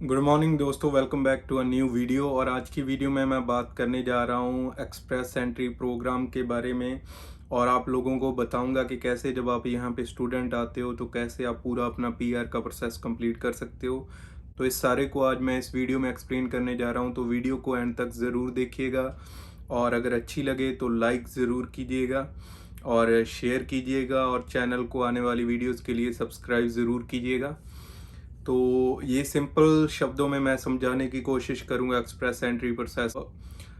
Good morning दोस्तों, welcome back to a new video. और आज की वीडियो में मैं बात करने जा रहा हूँ एक्सप्रेस एंट्री प्रोग्राम के बारे में। और आप लोगों को बताऊंगा कि कैसे जब आप यहाँ पे स्टूडेंट आते हो तो कैसे आप पूरा अपना पीआर का प्रोसेस कंप्लीट कर सकते हो। तो इस सारे को आज मैं इस वीडियो में एक्सप्लेन करने जा रहा हूँ, तो वीडियो को एंड तक ज़रूर देखिएगा। और अगर अच्छी लगे तो लाइक ज़रूर कीजिएगा और शेयर कीजिएगा, और चैनल को आने वाली वीडियोज़ के लिए सब्सक्राइब ज़रूर कीजिएगा। तो ये सिंपल शब्दों में मैं समझाने की कोशिश करूंगा एक्सप्रेस एंट्री प्रोसेस,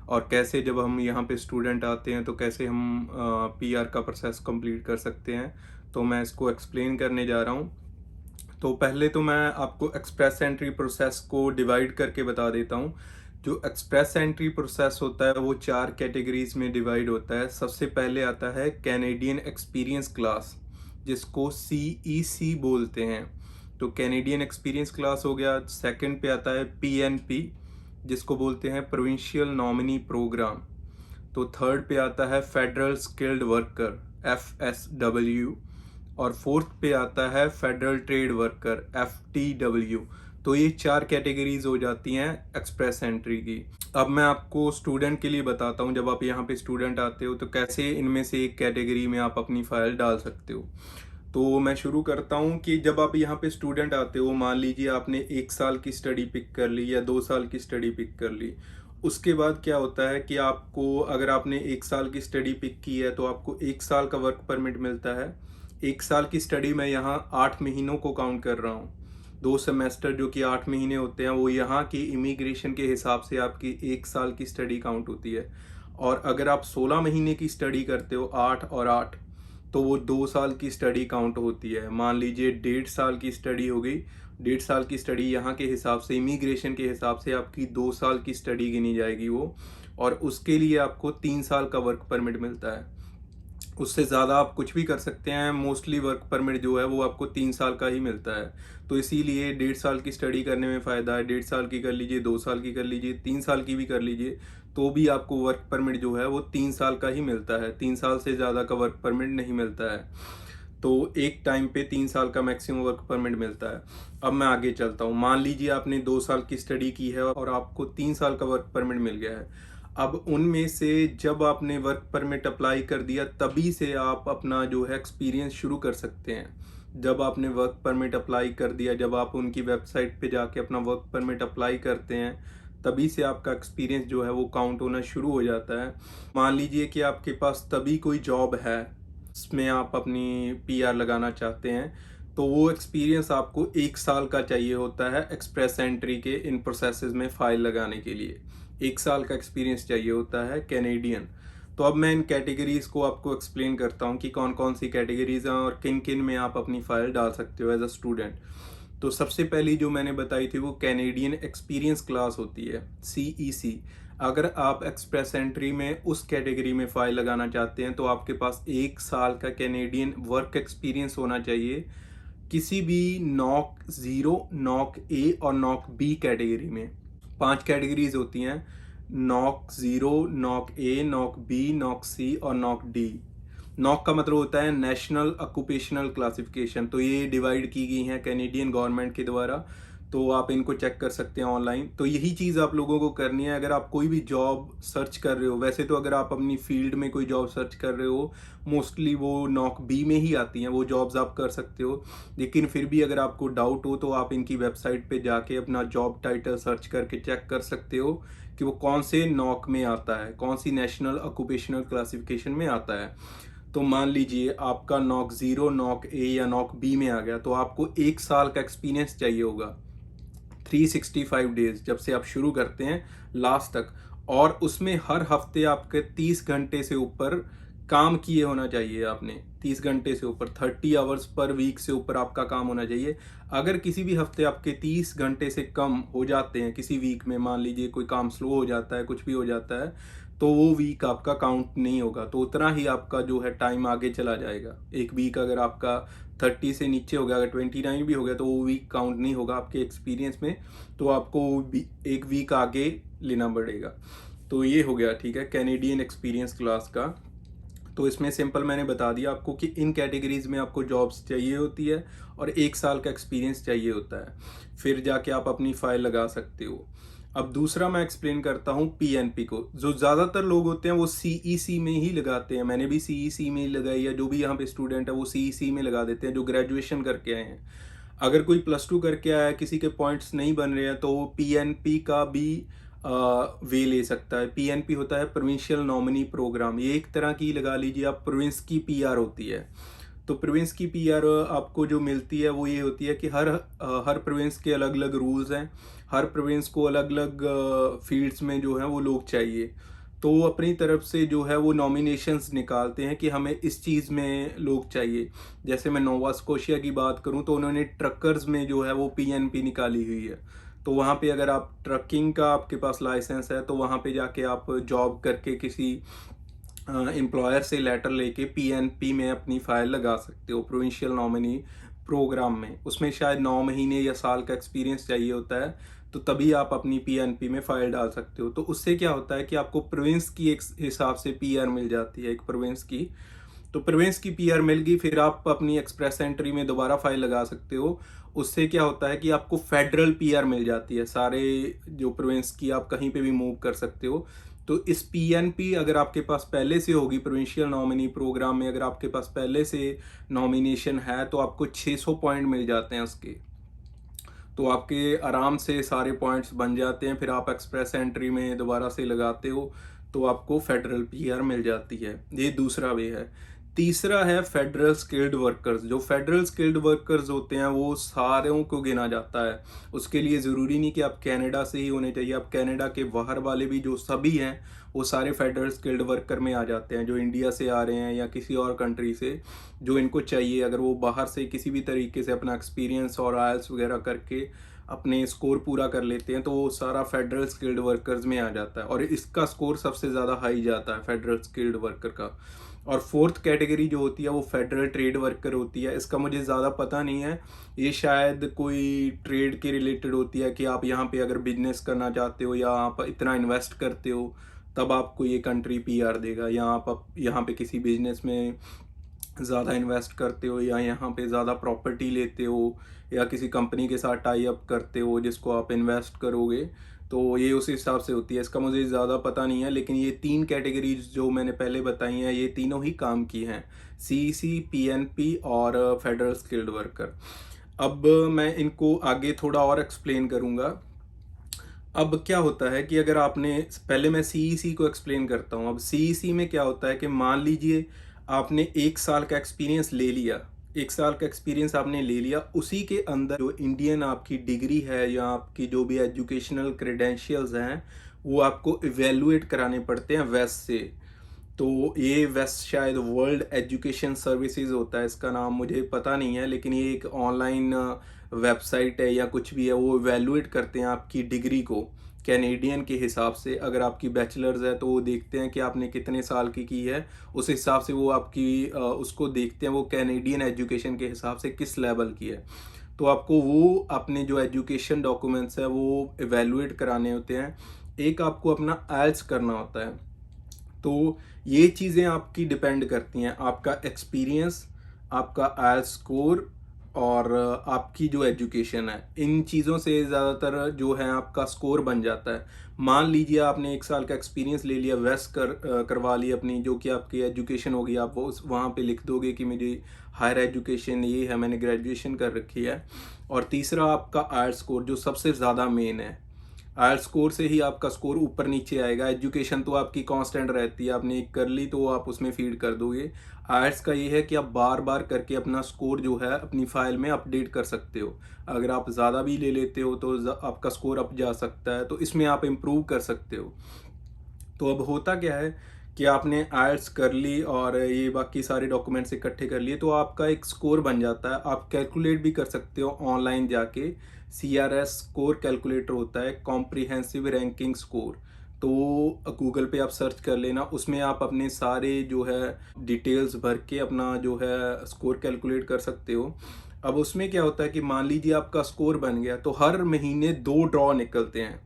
और कैसे जब हम यहाँ पे स्टूडेंट आते हैं तो कैसे हम पीआर का प्रोसेस कंप्लीट कर सकते हैं। तो मैं इसको एक्सप्लेन करने जा रहा हूँ। तो पहले तो मैं आपको एक्सप्रेस एंट्री प्रोसेस को डिवाइड करके बता देता हूँ। जो एक्सप्रेस एंट्री प्रोसेस होता है वो 4 कैटेगरीज में डिवाइड होता है। सबसे पहले आता है कैनेडियन एक्सपीरियंस क्लास, जिसको CEC बोलते हैं। तो कैनेडियन एक्सपीरियंस क्लास हो गया। सेकंड पे आता है PNP, जिसको बोलते हैं प्रोविंशियल नॉमिनी प्रोग्राम। तो थर्ड पे आता है फेडरल स्किल्ड वर्कर, FSW। और फोर्थ पे आता है फेडरल ट्रेड वर्कर, FTW। तो ये 4 कैटेगरीज हो जाती हैं एक्सप्रेस एंट्री की। अब मैं आपको स्टूडेंट के लिए बताता हूँ, जब आप यहाँ पे स्टूडेंट आते हो तो कैसे इनमें से एक कैटेगरी में आप अपनी फाइल डाल सकते हो। तो मैं शुरू करता हूँ कि जब आप यहाँ पे स्टूडेंट आते हो, मान लीजिए आपने 1 साल की स्टडी पिक कर ली या 2 साल की स्टडी पिक कर ली। उसके बाद क्या होता है कि आपको, अगर आपने 1 साल की स्टडी पिक की है तो आपको 1 साल का वर्क परमिट मिलता है। 1 साल की स्टडी मैं यहाँ 8 महीनों को काउंट कर रहा हूँ। 2 सेमेस्टर जो कि 8 महीने होते हैं, वो यहाँ की इमिग्रेशन के हिसाब से आपकी 1 साल की स्टडी काउंट होती है। और अगर आप 16 महीने की स्टडी करते हो, 8 और 8, तो वो 2 साल की स्टडी काउंट होती है। मान लीजिए 1.5 साल की स्टडी हो गई। 1.5 साल की स्टडी यहाँ के हिसाब से, इमिग्रेशन के हिसाब से आपकी 2 साल की स्टडी गिनी जाएगी वो। और उसके लिए आपको 3 साल का वर्क परमिट मिलता है। उससे ज़्यादा आप कुछ भी कर सकते हैं। मोस्टली वर्क परमिट जो है वो आपको 3 साल का ही मिलता है। तो इसीलिए 1.5 साल की स्टडी करने में फ़ायदा है। 1.5 साल की कर लीजिए, 2 साल की कर लीजिए, 3 साल की भी कर लीजिए, तो भी आपको वर्क परमिट जो है वो 3 साल का ही मिलता है। 3 साल से ज़्यादा का वर्क परमिट नहीं मिलता है। तो एक टाइम पे 3 साल का मैक्सिमम वर्क परमिट मिलता है। अब मैं आगे चलता हूँ। मान लीजिए आपने 2 साल की स्टडी की है और आपको 3 साल का वर्क परमिट मिल गया है। अब उनमें से जब आपने वर्क परमिट अप्लाई कर दिया, तभी से आप अपना जो है एक्सपीरियंस शुरू कर सकते हैं। जब आपने वर्क परमिट अप्लाई कर दिया, जब आप उनकी वेबसाइट पे जाके अपना वर्क परमिट अप्लाई करते हैं, तभी से आपका एक्सपीरियंस जो है वो काउंट होना शुरू हो जाता है। मान लीजिए कि आपके पास तभी कोई जॉब है, इसमें आप अपनी पीआर लगाना चाहते हैं, तो वो एक्सपीरियंस आपको 1 साल का चाहिए होता है एक्सप्रेस एंट्री के इन प्रोसेसेस में फाइल लगाने के लिए। 1 साल का एक्सपीरियंस चाहिए होता है कैनेडियन। तो अब मैं इन कैटेगरीज को आपको एक्सप्लेन करता हूँ कि कौन कौन सी कैटेगरीज हैं और किन किन में आप अपनी फाइल डाल सकते हो एज अ स्टूडेंट। तो सबसे पहली जो मैंने बताई थी वो कैनेडियन एक्सपीरियंस क्लास होती है, CEC। अगर आप एक्सप्रेस एंट्री में उस कैटेगरी में फाइल लगाना चाहते हैं तो आपके पास 1 साल का कैनेडियन वर्क एक्सपीरियंस होना चाहिए, किसी भी NOC 0, NOC A और NOC B कैटेगरी में। 5 कैटेगरीज होती हैं: NOC 0, NOC A, NOC B, NOC C और NOC D। नॉक का मतलब होता है नेशनल ऑक्यूपेशनल क्लासिफिकेशन। तो ये डिवाइड की गई हैं कैनेडियन गवर्नमेंट के द्वारा। तो आप इनको चेक कर सकते हैं ऑनलाइन। तो यही चीज़ आप लोगों को करनी है अगर आप कोई भी जॉब सर्च कर रहे हो। वैसे तो अगर आप अपनी फील्ड में कोई जॉब सर्च कर रहे हो, मोस्टली वो NOC B में ही आती हैं, वो जॉब्स आप कर सकते हो। लेकिन फिर भी अगर आपको डाउट हो तो आप इनकी वेबसाइट पे जाके अपना जॉब टाइटल सर्च करके चेक कर सकते हो कि वो कौन से NOC में आता है, कौन सी नेशनल ऑक्यूपेशनल क्लासिफिकेशन में आता है। तो मान लीजिए आपका NOC 0, NOC A या NOC B में आ गया, तो आपको 1 साल का एक्सपीरियंस चाहिए होगा, 365 डेज जब से आप शुरू करते हैं लास्ट तक। और उसमें हर हफ्ते आपके 30 घंटे से ऊपर काम किए होना चाहिए आपने। 30 घंटे से ऊपर, 30 आवर्स पर वीक से ऊपर आपका काम होना चाहिए। अगर किसी भी हफ्ते आपके 30 घंटे से कम हो जाते हैं किसी वीक में, मान लीजिए कोई काम स्लो हो जाता है, कुछ भी हो जाता है, तो वो वीक आपका काउंट नहीं होगा। तो उतना ही आपका जो है टाइम आगे चला जाएगा। एक वीक अगर आपका 30 से नीचे हो गया, अगर 29 भी हो गया, तो वो वीक काउंट नहीं होगा आपके एक्सपीरियंस में। तो आपको एक वीक आगे लेना पड़ेगा। तो ये हो गया, ठीक है, कैनेडियन एक्सपीरियंस क्लास का। तो इसमें सिंपल मैंने बता दिया आपको कि इन कैटेगरीज में आपको जॉब्स चाहिए होती है और 1 साल का एक्सपीरियंस चाहिए होता है, फिर जाके आप अपनी फाइल लगा सकते हो। अब दूसरा मैं एक्सप्लेन करता हूँ पीएनपी को। जो ज़्यादातर लोग होते हैं वो सीईसी में ही लगाते हैं, मैंने भी सीईसी में ही लगाई है, जो भी यहाँ पे स्टूडेंट है वो सीईसी में लगा देते हैं जो ग्रेजुएशन करके आए हैं। अगर कोई +2 करके आया है, किसी के पॉइंट्स नहीं बन रहे हैं, तो वो पीएनपी का भी वे ले सकता है। पीएनपी होता है प्रोविंशियल नॉमिनी प्रोग्राम, ये एक तरह की लगा लीजिए आप प्रोविंस की पीआर होती है। तो प्रोविंस की पीआर आपको जो मिलती है वो ये होती है कि हर प्रोविंस के अलग अलग रूल्स हैं, हर प्रोविंस को अलग अलग फील्ड्स में जो है वो लोग चाहिए। तो वो अपनी तरफ से जो है वो नॉमिनेशंस निकालते हैं कि हमें इस चीज़ में लोग चाहिए। जैसे मैं नोवा स्कोशिया की बात करूं तो उन्होंने ट्रकर्स में जो है वो पीएनपी निकाली हुई है। तो वहाँ पे अगर आप ट्रकिंग का आपके पास लाइसेंस है तो वहाँ पे जाके आप जॉब करके किसी एम्प्लॉयर से लेटर लेके पीएनपी में अपनी फाइल लगा सकते हो, प्रोविंशियल नॉमिनी प्रोग्राम में। उसमें शायद 9 महीने या साल का एक्सपीरियंस चाहिए होता है, तो तभी आप अपनी पीएनपी में फाइल डाल सकते हो। तो उससे क्या होता है कि आपको प्रोविंस की एक हिसाब से पीआर मिल जाती है, एक प्रोविंस की। तो प्रोविंस की पीआर मिल गई, फिर आप अपनी एक्सप्रेस एंट्री में दोबारा फाइल लगा सकते हो। उससे क्या होता है कि आपको फेडरल पीआर मिल जाती है, सारे जो प्रोविंस की आप कहीं पे भी मूव कर सकते हो। तो इस पीएनपी अगर आपके पास पहले से होगी, प्रोविंशियल नॉमिनी प्रोग्राम में अगर आपके पास पहले से नॉमिनेशन है तो आपको 600 पॉइंट मिल जाते हैं उसके। तो आपके आराम से सारे पॉइंट्स बन जाते हैं, फिर आप एक्सप्रेस एंट्री में दोबारा से लगाते हो तो आपको फेडरल पीआर मिल जाती है। ये दूसरा वे है। तीसरा है फेडरल स्किल्ड वर्कर्स। जो फेडरल स्किल्ड वर्कर्स होते हैं वो सारों को गिना जाता है। उसके लिए ज़रूरी नहीं कि आप कनाडा से ही होने चाहिए, आप कनाडा के बाहर वाले भी जो सभी हैं वो सारे फेडरल स्किल्ड वर्कर में आ जाते हैं, जो इंडिया से आ रहे हैं या किसी और कंट्री से जो इनको चाहिए। अगर वो बाहर से किसी भी तरीके से अपना एक्सपीरियंस और आयल्स वगैरह करके अपने स्कोर पूरा कर लेते हैं तो वो सारा फेडरल स्किल्ड वर्कर्स में आ जाता है, और इसका स्कोर सबसे ज़्यादा हाई जाता है फेडरल स्किल्ड वर्कर का। और फोर्थ कैटेगरी जो होती है वो फेडरल ट्रेड वर्कर होती है। इसका मुझे ज़्यादा पता नहीं है, ये शायद कोई ट्रेड के रिलेटेड होती है कि आप यहाँ पे अगर बिजनेस करना चाहते हो या आप इतना इन्वेस्ट करते हो तब आपको ये कंट्री पीआर देगा, या आप यहाँ पे किसी बिजनेस में ज़्यादा इन्वेस्ट करते हो या यहाँ पे ज़्यादा प्रॉपर्टी लेते हो या किसी कंपनी के साथ टाई अप करते हो जिसको आप इन्वेस्ट करोगे, तो ये उस हिसाब से होती है। इसका मुझे ज़्यादा पता नहीं है, लेकिन ये 3 कैटेगरीज जो मैंने पहले बताई हैं ये तीनों ही काम की हैं, सीईसी, पीएनपी और फेडरल स्किल्ड वर्कर। अब मैं इनको आगे थोड़ा और एक्सप्लेन करूँगा। अब क्या होता है कि अगर आपने, पहले मैं सीईसी को एक्सप्लेन करता हूँ। अब सीईसी में क्या होता है कि मान लीजिए आपने 1 साल का एक्सपीरियंस ले लिया, 1 साल का एक्सपीरियंस आपने ले लिया, उसी के अंदर जो इंडियन आपकी डिग्री है या आपकी जो भी एजुकेशनल क्रेडेंशियल्स हैं वो आपको इवेलुएट कराने पड़ते हैं वेस्ट से। तो ये वेस्ट शायद वर्ल्ड एजुकेशन सर्विसेज होता है, इसका नाम मुझे पता नहीं है, लेकिन ये एक ऑनलाइन वेबसाइट है या कुछ भी है, वो इवेलुएट करते हैं आपकी डिग्री को कैनेडियन के हिसाब से। अगर आपकी बैचलर्स है तो वो देखते हैं कि आपने कितने साल की है, उस हिसाब से वो आपकी उसको देखते हैं वो कैनेडियन एजुकेशन के हिसाब से किस लेवल की है। तो आपको वो अपने जो एजुकेशन डॉक्यूमेंट्स है वो इवेलुएट कराने होते हैं। एक आपको अपना आइल्स करना होता है। तो ये चीज़ें आपकी डिपेंड करती हैं, आपका एक्सपीरियंस, आपका आइल्स स्कोर और आपकी जो एजुकेशन है, इन चीज़ों से ज़्यादातर जो है आपका स्कोर बन जाता है। मान लीजिए आपने 1 साल का एक्सपीरियंस ले लिया, वेस्ट करवा ली अपनी, जो कि आपकी एजुकेशन होगी, आप वो वहाँ पे लिख दोगे कि मेरी हायर एजुकेशन ये है, मैंने ग्रेजुएशन कर रखी है। और तीसरा आपका आइल्स स्कोर जो सबसे ज़्यादा मेन है। आइल्स स्कोर से ही आपका स्कोर ऊपर नीचे आएगा। एजुकेशन तो आपकी कांस्टेंट रहती है, आपने एक कर ली तो आप उसमें फीड कर दोगे। आइल्स का ये है कि आप बार बार करके अपना स्कोर जो है अपनी फाइल में अपडेट कर सकते हो। अगर आप ज़्यादा भी ले लेते हो तो आपका स्कोर अप जा सकता है, तो इसमें आप इम्प्रूव कर सकते हो। तो अब होता क्या है कि आपने आइल्स कर ली और ये बाकी सारे डॉक्यूमेंट्स इकट्ठे कर लिए तो आपका एक स्कोर बन जाता है। आप कैलकुलेट भी कर सकते हो ऑनलाइन जाके, CRS स्कोर कैलकुलेटर होता है, कॉम्प्रिहेंसिव रैंकिंग स्कोर। तो गूगल पे आप सर्च कर लेना, उसमें आप अपने सारे जो है डिटेल्स भर के अपना जो है स्कोर कैलकुलेट कर सकते हो। अब उसमें क्या होता है कि मान लीजिए आपका स्कोर बन गया तो हर महीने 2 ड्रॉ निकलते हैं।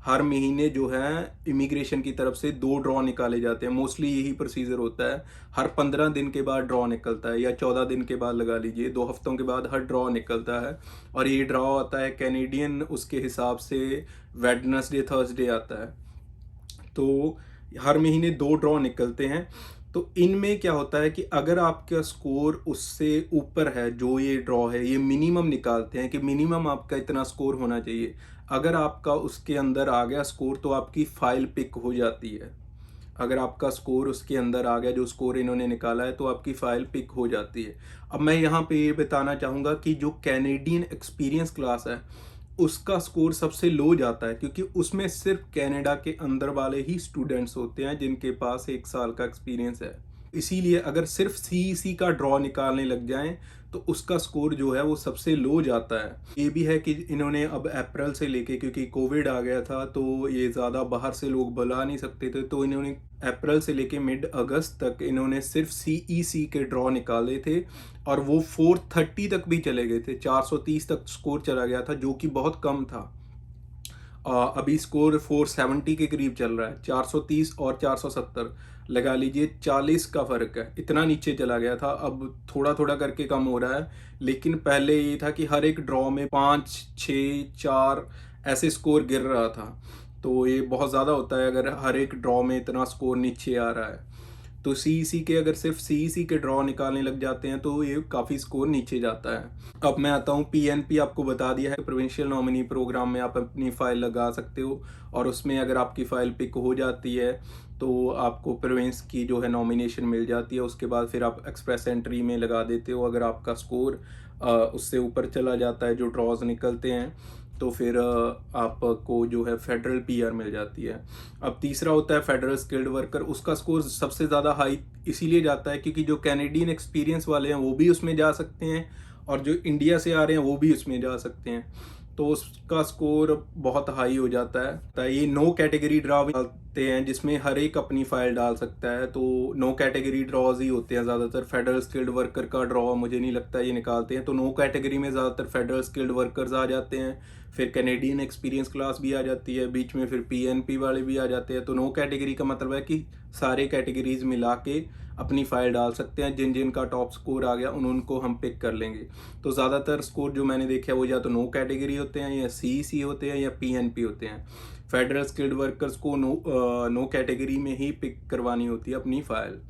हर महीने जो है इमिग्रेशन की तरफ से 2 ड्रॉ निकाले जाते हैं। मोस्टली यही प्रोसीजर होता है। हर 15 दिन के बाद ड्रॉ निकलता है, या 14 दिन के बाद लगा लीजिए, 2 हफ्तों के बाद हर ड्रॉ निकलता है। और ये ड्रॉ आता है कैनेडियन उसके हिसाब से वेडनेसडे थर्सडे आता है। तो हर महीने 2 ड्रॉ निकलते हैं। तो इनमें क्या होता है कि अगर आपका स्कोर उससे ऊपर है, जो ये ड्रॉ है ये मिनिमम निकालते हैं कि मिनिमम आपका इतना स्कोर होना चाहिए। अगर आपका उसके अंदर आ गया स्कोर तो आपकी फाइल पिक हो जाती है। अगर आपका स्कोर उसके अंदर आ गया, जो स्कोर इन्होंने निकाला है, तो आपकी फाइल पिक हो जाती है। अब मैं यहाँ पे ये बताना चाहूँगा कि जो कैनेडियन एक्सपीरियंस क्लास है उसका स्कोर सबसे लो जाता है, क्योंकि उसमें सिर्फ कनाडा के अंदर वाले ही स्टूडेंट्स होते हैं जिनके पास 1 साल का एक्सपीरियंस है। इसीलिए अगर सिर्फ सीईसी का ड्रॉ निकालने लग जाएं तो उसका स्कोर जो है वो सबसे लो जाता है। ये भी है कि इन्होंने अब अप्रैल से लेके, क्योंकि कोविड आ गया था तो ये ज़्यादा बाहर से लोग बुला नहीं सकते थे, तो इन्होंने अप्रैल से लेके मिड अगस्त तक इन्होंने सिर्फ सीईसी के ड्रॉ निकाले थे, और वो 430 तक भी चले गए थे, 430 तक स्कोर चला गया था, जो कि बहुत कम था। अभी स्कोर 470 के करीब चल रहा है। 430 और 470 लगा लीजिए, 40 का फ़र्क है। इतना नीचे चला गया था, अब थोड़ा थोड़ा करके कम हो रहा है। लेकिन पहले ये था कि हर एक ड्रॉ में 5, 6, 4 ऐसे स्कोर गिर रहा था। तो ये बहुत ज़्यादा होता है अगर हर एक ड्रॉ में इतना स्कोर नीचे आ रहा है। तो सीईसी के अगर सिर्फ सीईसी के ड्रॉ निकालने लग जाते हैं तो ये काफ़ी स्कोर नीचे जाता है। अब मैं आता हूँ पीएनपी। आपको बता दिया है, प्रोविंशियल नॉमिनी प्रोग्राम में आप अपनी फ़ाइल लगा सकते हो, और उसमें अगर आपकी फ़ाइल पिक हो जाती है तो आपको प्रोविंस की जो है नॉमिनेशन मिल जाती है। उसके बाद फिर आप एक्सप्रेस एंट्री में लगा देते हो। अगर आपका स्कोर उससे ऊपर चला जाता है, जो ड्रॉज निकलते हैं, तो फिर आपको जो है फेडरल पीआर मिल जाती है। अब तीसरा होता है फेडरल स्किल्ड वर्कर। उसका स्कोर सबसे ज़्यादा हाई इसीलिए जाता है क्योंकि जो कैनेडियन एक्सपीरियंस वाले हैं वो भी उसमें जा सकते हैं, और जो इंडिया से आ रहे हैं वो भी उसमें जा सकते हैं। तो उसका स्कोर बहुत हाई हो जाता है। तो ये नो कैटेगरी ड्रॉ डालते हैं जिसमें हर एक अपनी फाइल डाल सकता है। तो नो कैटेगरी ड्रॉज ही होते हैं ज़्यादातर। फेडरल स्किल्ड वर्कर का ड्रॉ मुझे नहीं लगता ये निकालते हैं। तो नो कैटेगरी में ज़्यादातर फेडरल स्किल्ड वर्कर्स आ जाते हैं, फिर कैनेडियन एक्सपीरियंस क्लास भी आ जाती है, बीच में फिर पीएनपी वाले भी आ जाते हैं। तो नो कैटेगरी का मतलब है कि सारे कैटेगरीज मिला के अपनी फ़ाइल डाल सकते हैं। जिन जिन का टॉप स्कोर आ गया उनको हम पिक कर लेंगे। तो ज़्यादातर स्कोर जो मैंने देखे वो या तो नो कैटेगरी होते हैं, या सीईसी होते हैं, या पीएनपी होते हैं। फेडरल स्किल्ड वर्कर्स को नो कैटेगरी में ही पिक करवानी होती है अपनी फ़ाइल।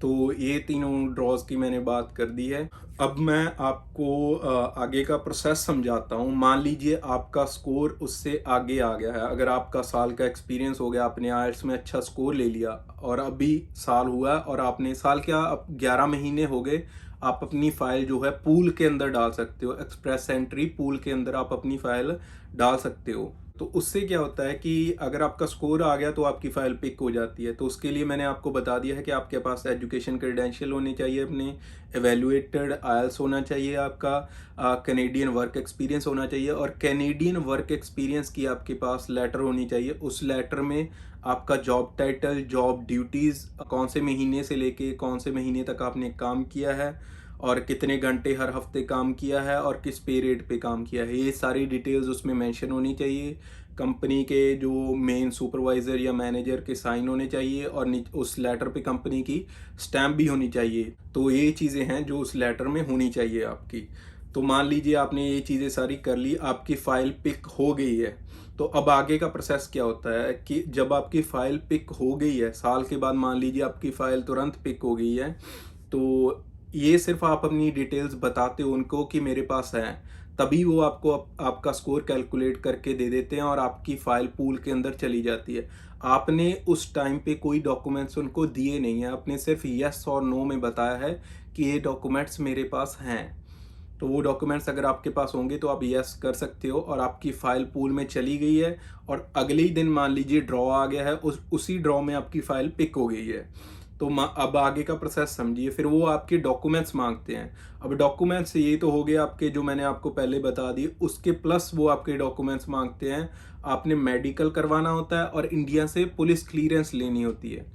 तो ये तीनों ड्रॉज की मैंने बात कर दी है। अब मैं आपको आगे का प्रोसेस समझाता हूँ। मान लीजिए आपका स्कोर उससे आगे आ गया है। अगर आपका साल का एक्सपीरियंस हो गया, आपने आईएलटीएस में अच्छा स्कोर ले लिया, और अभी साल हुआ और आपने साल क्या, अब 11 महीने हो गए, आप अपनी फ़ाइल जो है पूल के अंदर डाल सकते हो। एक्सप्रेस एंट्री पूल के अंदर आप अपनी फ़ाइल डाल सकते हो। तो उससे क्या होता है कि अगर आपका स्कोर आ गया तो आपकी फ़ाइल पिक हो जाती है। तो उसके लिए मैंने आपको बता दिया है कि आपके पास एजुकेशन क्रेडेंशियल होने चाहिए, अपने एवेल्युएटेड आईएलटीएस होना चाहिए, आपका कैनेडियन वर्क एक्सपीरियंस होना चाहिए, और कैनेडियन वर्क एक्सपीरियंस की आपके पास लेटर होनी चाहिए। उस लेटर में आपका जॉब टाइटल, जॉब ड्यूटीज़, कौन से महीने से लेके कौन से महीने तक आपने काम किया है, और कितने घंटे हर हफ्ते काम किया है, और किस पे रेट पे काम किया है, ये सारी डिटेल्स उसमें मेंशन होनी चाहिए। कंपनी के जो मेन सुपरवाइज़र या मैनेजर के साइन होने चाहिए, और उस लेटर पे कंपनी की स्टैम्प भी होनी चाहिए। तो ये चीज़ें हैं जो उस लेटर में होनी चाहिए आपकी। तो मान लीजिए आपने ये चीज़ें सारी कर ली, आपकी फ़ाइल पिक हो गई है। तो अब आगे का प्रोसेस क्या होता है कि जब आपकी फ़ाइल पिक हो गई है, साल के बाद मान लीजिए आपकी फ़ाइल तुरंत पिक हो गई है, तो ये सिर्फ आप अपनी डिटेल्स बताते हो उनको कि मेरे पास है, तभी वो आपको आपका स्कोर कैलकुलेट करके दे देते हैं, और आपकी फ़ाइल पूल के अंदर चली जाती है। आपने उस टाइम पे कोई डॉक्यूमेंट्स उनको दिए नहीं है, आपने सिर्फ यस और नो में बताया है कि ये डॉक्यूमेंट्स मेरे पास हैं। तो वो डॉक्यूमेंट्स अगर आपके पास होंगे तो आप यस कर सकते हो, और आपकी फ़ाइल पूल में चली गई है, और अगले ही दिन मान लीजिए ड्रॉ आ गया है, उसी ड्रॉ में आपकी फ़ाइल पिक हो गई है। तो अब आगे का प्रोसेस समझिए। फिर वो आपके डॉक्यूमेंट्स मांगते हैं। अब डॉक्यूमेंट्स ये तो हो गए आपके जो मैंने आपको पहले बता दिए, उसके प्लस वो आपके डॉक्यूमेंट्स मांगते हैं। आपने मेडिकल करवाना होता है, और इंडिया से पुलिस क्लीयरेंस लेनी होती है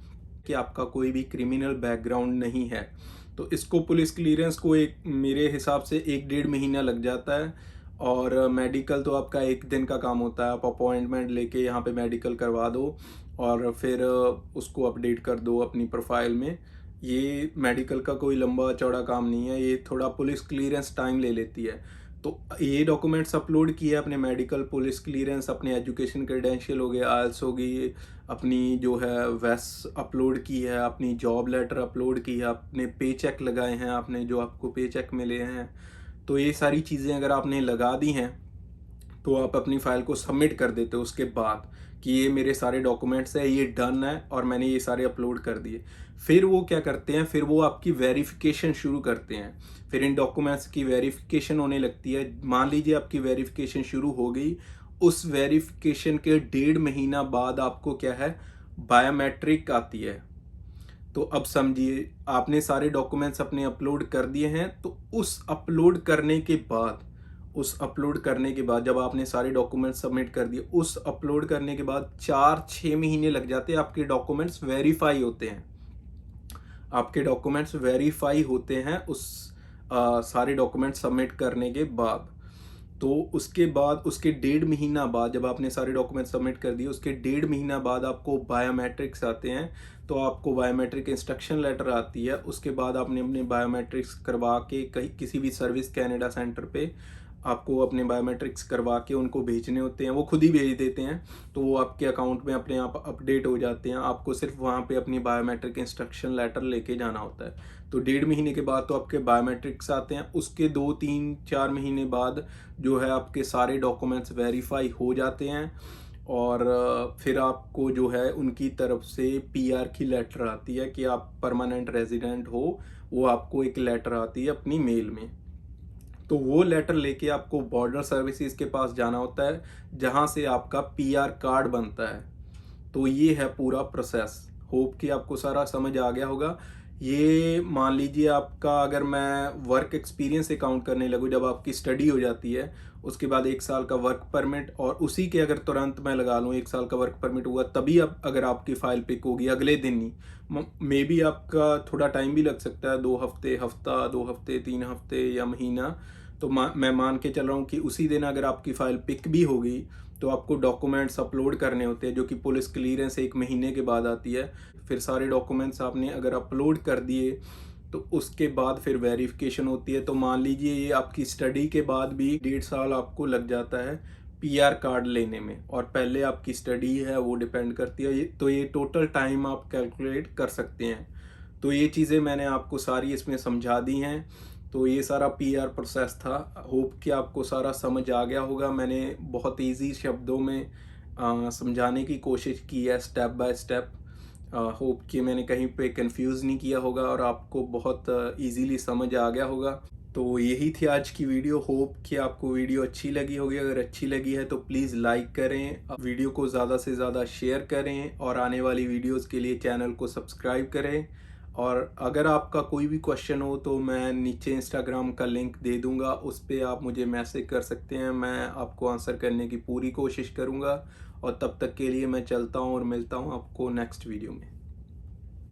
कि आपका कोई भी क्रिमिनल बैकग्राउंड नहीं है। तो इसको पुलिस क्लीयरेंस को एक मेरे हिसाब से 1 डेढ़ महीना लग जाता है, और मेडिकल तो आपका एक दिन का काम होता है, आप अपॉइंटमेंट लेके यहाँ पे मेडिकल करवा दो और फिर उसको अपडेट कर दो अपनी प्रोफाइल में। ये मेडिकल का कोई लंबा चौड़ा काम नहीं है, ये थोड़ा पुलिस क्लियरेंस टाइम ले लेती है। तो ये डॉक्यूमेंट्स अपलोड किए, अपने मेडिकल, पुलिस क्लियरेंस, अपने एजुकेशन क्रेडेंशियल हो गए, आइल्स हो गई, अपनी जो है वेस अपलोड की है, अपनी जॉब लेटर अपलोड की है, अपने पे चेक लगाए हैं आपने, जो आपको पे चेक मिले हैं। तो ये सारी चीज़ें अगर आपने लगा दी हैं तो आप अपनी फ़ाइल को सबमिट कर देते हो उसके बाद कि ये मेरे सारे डॉक्यूमेंट्स हैं, ये डन है और मैंने ये सारे अपलोड कर दिए। फिर वो क्या करते हैं, फिर वो आपकी वेरिफिकेशन शुरू करते हैं। फिर इन डॉक्यूमेंट्स की वेरिफिकेशन होने लगती है। मान लीजिए आपकी वेरिफिकेशन शुरू हो गई, उस वेरिफिकेशन के 1.5 महीना बाद आपको क्या है, बायोमेट्रिक आती है। तो अब समझिए आपने सारे डॉक्यूमेंट्स अपने अपलोड कर दिए हैं, तो उस अपलोड करने के बाद जब आपने सारे डॉक्यूमेंट सबमिट कर दिए, उस अपलोड करने के बाद 4-6 महीने लग जाते हैं, आपके डॉक्यूमेंट्स वेरीफाई होते हैं। आपके डॉक्यूमेंट्स वेरीफाई होते हैं उस सारे डॉक्यूमेंट सबमिट करने के बाद। तो उसके बाद उसके 1.5 महीना बाद जब आपने सारे डॉक्यूमेंट सबमिट कर दिए, उसके 1.5 महीना बाद आपको बायोमेट्रिक्स आते हैं। तो आपको बायोमेट्रिक इंस्ट्रक्शन लेटर आती है। उसके बाद आपने अपने बायोमेट्रिक्स करवा के कहीं किसी भी सर्विस कैनेडा सेंटर पे आपको अपने बायोमेट्रिक्स करवा के उनको भेजने होते हैं। वो खुद ही भेज देते हैं, तो वो आपके अकाउंट में अपने आप अपडेट हो जाते हैं। आपको सिर्फ वहाँ पे अपनी बायोमेट्रिक इंस्ट्रक्शन लेटर लेके जाना होता है। तो 1.5 महीने के बाद तो आपके बायोमेट्रिक्स आते हैं। उसके 2-3-4 महीने बाद जो है आपके सारे डॉक्यूमेंट्स वेरीफाई हो जाते हैं और फिर आपको जो है उनकी तरफ से पीआर की लेटर आती है कि आप परमानेंट रेजिडेंट हो। वो आपको एक लेटर आती है अपनी मेल में। तो वो लेटर लेके आपको बॉर्डर सर्विसेज के पास जाना होता है, जहाँ से आपका पीआर कार्ड बनता है। तो ये है पूरा प्रोसेस। होप कि आपको सारा समझ आ गया होगा। ये मान लीजिए आपका, अगर मैं वर्क एक्सपीरियंस से काउंट करने लगूँ, जब आपकी स्टडी हो जाती है उसके बाद 1 साल का वर्क परमिट, और उसी के अगर तुरंत मैं लगा लूँ 1 साल का वर्क परमिट हुआ, तभी अब अगर आपकी फ़ाइल पिक होगी अगले दिन ही। मे बी आपका थोड़ा टाइम भी लग सकता है, 2 हफ्ते, हफ्ता, 2 हफ्ते, 3 हफ्ते या महीना। तो मैं मान के चल रहा हूँ कि उसी दिन अगर आपकी फ़ाइल पिक भी होगी तो आपको डॉक्यूमेंट्स अपलोड करने होते हैं, जो कि पुलिस क्लियरेंस 1 महीने के बाद आती है। फिर सारे डॉक्यूमेंट्स आपने अगर अपलोड कर दिए तो उसके बाद फिर वेरिफिकेशन होती है। तो मान लीजिए ये आपकी स्टडी के बाद भी 1.5 साल आपको लग जाता है पीआर कार्ड लेने में, और पहले आपकी स्टडी है वो डिपेंड करती है। तो ये टोटल टाइम आप कैलकुलेट कर सकते हैं। तो ये चीज़ें मैंने आपको सारी इसमें समझा दी हैं। तो ये सारा पीआर प्रोसेस था। होप कि आपको सारा समझ आ गया होगा। मैंने बहुत इजी शब्दों में समझाने की कोशिश की है, स्टेप बाय स्टेप। होप कि मैंने कहीं पे कंफ्यूज नहीं किया होगा और आपको बहुत इजीली समझ आ गया होगा। तो यही थी आज की वीडियो। होप कि आपको वीडियो अच्छी लगी होगी। अगर अच्छी लगी है तो प्लीज़ लाइक करें, वीडियो को ज़्यादा से ज़्यादा शेयर करें और आने वाली वीडियोस के लिए चैनल को सब्सक्राइब करें। और अगर आपका कोई भी क्वेश्चन हो तो मैं नीचे इंस्टाग्राम का लिंक दे दूंगा, उस पर आप मुझे मैसेज कर सकते हैं। मैं आपको आंसर करने की पूरी कोशिश करूंगा। और तब तक के लिए मैं चलता हूं और मिलता हूं आपको नेक्स्ट वीडियो में।